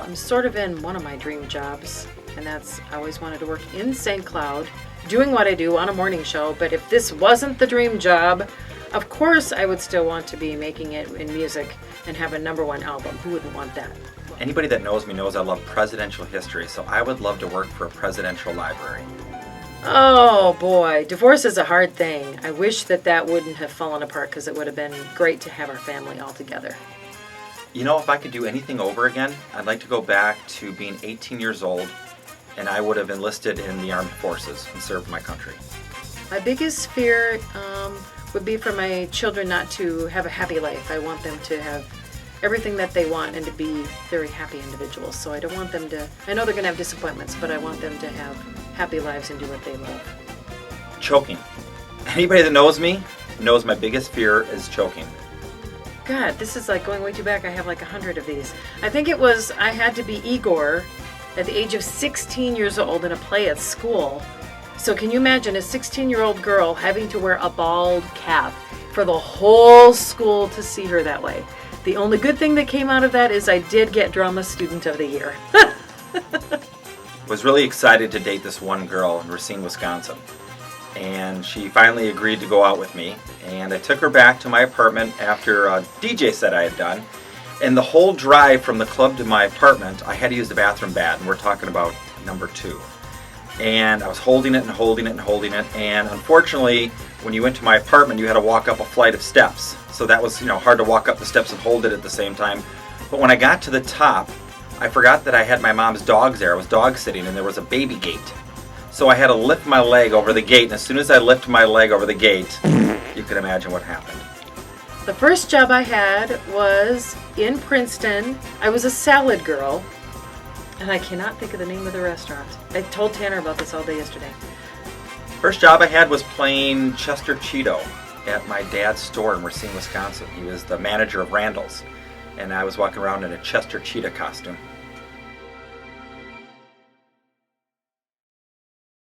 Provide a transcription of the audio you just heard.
I'm sort of in one of my dream jobs, and that's I always wanted to work in St. Cloud, doing what I do on a morning show. But if this wasn't the dream job, of course I would still want to be making it in music and have a #1 album. Who wouldn't want that? Anybody that knows me knows I love presidential history, so I would love to work for a presidential library. Oh boy, divorce is a hard thing. I wish that wouldn't have fallen apart because it would have been great to have our family all together. You know, if I could do anything over again, I'd like to go back to being 18 years old, and I would have enlisted in the armed forces and served my country. My biggest fear would be for my children not to have a happy life. I want them to have everything that they want and to be very happy individuals. So I don't want them to, I know they're going to have disappointments, but I want them to have happy lives and do what they love. Choking. Anybody that knows me knows my biggest fear is choking. God, this is like going way too back. I have like 100 of these. I think it was, I had to be Igor at the age of 16 years old in a play at school. So can you imagine a 16-year-old girl having to wear a bald cap for the whole school to see her that way? The only good thing that came out of that is I did get Drama Student of the Year. Was really excited to date this one girl in Racine, Wisconsin. And she finally agreed to go out with me. And I took her back to my apartment after a DJ set I had done. And the whole drive from the club to my apartment, I had to use the bathroom bad. And we're talking about #2. And I was holding it and holding it and holding it. And unfortunately, when you went to my apartment, you had to walk up a flight of steps. So that was, hard to walk up the steps and hold it at the same time. But when I got to the top, I forgot that I had my mom's dogs there. I was dog sitting and there was a baby gate. So I had to lift my leg over the gate. And as soon as I lifted my leg over the gate, you can imagine what happened. The first job I had was in Princeton. I was a salad girl. And I cannot think of the name of the restaurant. I told Tanner about this all day yesterday. First job I had was playing Chester Cheeto at my dad's store in Racine, Wisconsin. He was the manager of Randall's, and I was walking around in a Chester Cheetah costume.